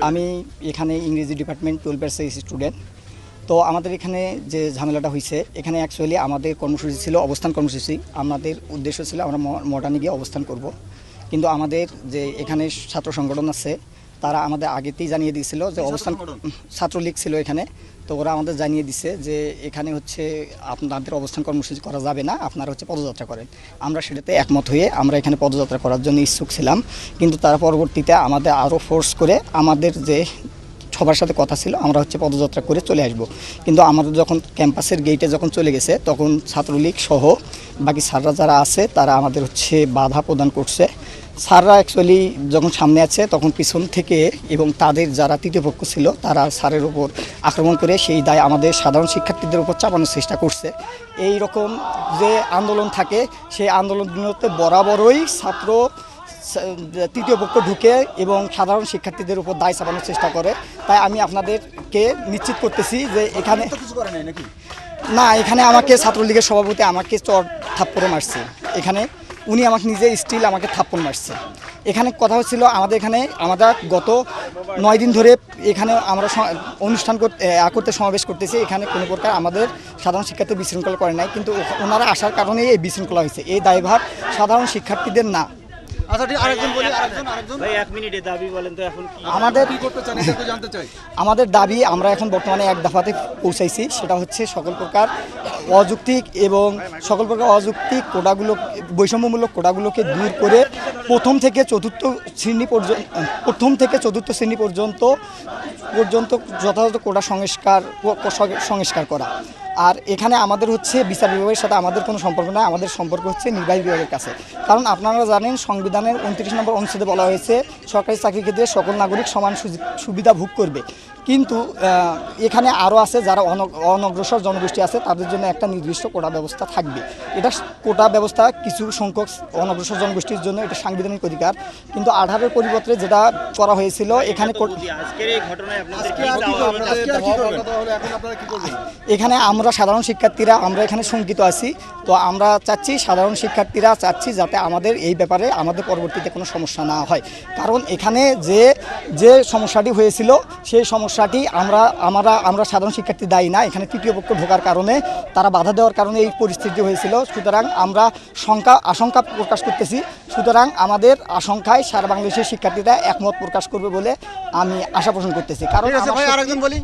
আমি এখানে ইংরেজি ডিপার্টমেন্ট 12 ব্যাচের স্টুডেন্ট। তো আমাদের এখানে যে ঝামেলাটা হয়েছে, এখানে অ্যাকচুয়ালি আমাদের কর্মসূচি ছিল অবস্থান কর্মসূচি। আমাদের উদ্দেশ্য ছিল আমরা মডার্নে গিয়ে অবস্থান করব, কিন্তু আমাদের যে এখানে ছাত্র সংগঠন আছে তারা আমাদের আগেতেই জানিয়ে দিয়েছিল যে অবস্থান, ছাত্রলীগ ছিল এখানে। তো ওরা আমাদের জানিয়ে দিছে যে এখানে হচ্ছে আপনাদের অবস্থান কর্মসূচি করা যাবে না, আপনারা হচ্ছে পদযাত্রা করেন। আমরা সেটাতে একমত হয়ে আমরা এখানে পদযাত্রা করার জন্য ইচ্ছুক ছিলাম, কিন্তু তারা পরবর্তীতে আমাদের আরও ফোর্স করে আমাদের যে সবার সাথে কথা ছিল আমরা হচ্ছে পদযাত্রা করে চলে আসব। কিন্তু আমাদের যখন ক্যাম্পাসের গেটে যখন চলে গেছে তখন ছাত্রলীগ সহ বাকি স্যাররা যারা আছে তারা আমাদের হচ্ছে বাধা প্রদান করছে। স্যাররা অ্যাকচুয়ালি যখন সামনে আছে তখন পিছন থেকে এবং তাদের যারা তৃতীয় পক্ষ ছিল তারা স্যারের ওপর আক্রমণ করে সেই দায় আমাদের সাধারণ শিক্ষার্থীদের উপর চাপানোর চেষ্টা করছে। এই রকম যে আন্দোলন থাকে সেই আন্দোলনগুলোতে বরাবরই ছাত্র তৃতীয় পক্ষ ঢুকে এবং সাধারণ শিক্ষার্থীদের উপর দায় চাপানোর চেষ্টা করে। তাই আমি আপনাদেরকে নিশ্চিত করতেছি যে এখানে কিছু করে নাই নাকি? না, এখানে আমাকে ছাত্রলীগের সভাপতি আমাকে চর থাপ্পড় মারছে। এখানে উনি আমাকে নিজে স্টিল আমাকে থাপ্পড় মারছে। এখানে কথা হচ্ছিল আমাদের এখানে আমরা গত 9 দিন ধরে এখানে আমরা অনুষ্ঠান করতে সমাবেশ করতেছি। এখানে কোনো প্রকার আমাদের সাধারণ শিক্ষার্থী বিশৃঙ্খলা করে নাই, কিন্তু ওনারা আসার কারণেই এই বিশৃঙ্খলা হয়েছে। এই দায়ভার সাধারণ শিক্ষার্থীদের না। আচ্ছা ঠিক, আরেকজন বলি, আরেকজন ভাই 1 মিনিটে দাবি বলেন তো এখন কি আমাদের কি করতে চান এটা একটু জানতে চাই। আমাদের দাবি আমরা এখন বর্তমানে এক দফাতে পৌঁছাইছি, সেটা হচ্ছে সকল প্রকার অযৌক্তিক এবং সকল প্রকার অযৌক্তিক কোটাগুলো, বৈষম্যমূলক কোটাগুলোকে দূর করে প্রথম থেকে চতুর্থ শ্রেণী পর্যন্ত যথাযথ কোটা সংস্কার করা। আর এখানে আমাদের হচ্ছে বিচার বিভাগের সাথে আমাদের কোনো সম্পর্ক না, আমাদের সম্পর্ক হচ্ছে নির্বাহী বিভাগের কাছে। কারণ আপনারা জানেন সংবিধানের 29 নম্বর অনুচ্ছেদে বলা হয়েছে সরকারি চাকরি ক্ষেত্রে সকল নাগরিক সমান সুবিধা ভোগ করবে। কিন্তু এখানে আরও আছে যারা অনগ্রসর জনগোষ্ঠী আছে তাদের জন্য একটা নির্দিষ্ট কোটা ব্যবস্থা থাকবে। এটা কোটা ব্যবস্থা কিছু সংখ্যক অনগ্রসর জনগোষ্ঠীর জন্য এটা সাংবিধানিক অধিকার, কিন্তু 18-এর পরিবর্তে যেটা করা হয়েছিল এখানে আজকের এই ঘটনায় আপনাদের কি এখানে আমরা সাধারণ শিক্ষার্থীরা আমরা এখানে শঙ্কিত আছি। তো আমরা চাচ্ছি সাধারণ শিক্ষার্থীরা চাচ্ছি যাতে আমাদের এই ব্যাপারে আমাদের পরবর্তীতে কোনো সমস্যা না হয়। কারণ এখানে যে সমস্যাটি হয়েছিল সেই সমস্যাটি আমরা সাধারণ শিক্ষার্থী দায়ী না। এখানে তৃতীয় পক্ষ ঢোকার কারণে তারা বাধা দেওয়ার কারণে এই পরিস্থিতি হয়েছিল। সুতরাং আমরা আশঙ্কা প্রকাশ করতেছি। সুতরাং আমাদের আশঙ্কায় সারা বাংলাদেশের শিক্ষার্থীরা একমত প্রকাশ করবে বলে আমি আশা পোষণ করতেছি। কারণ আরেকজন বলি।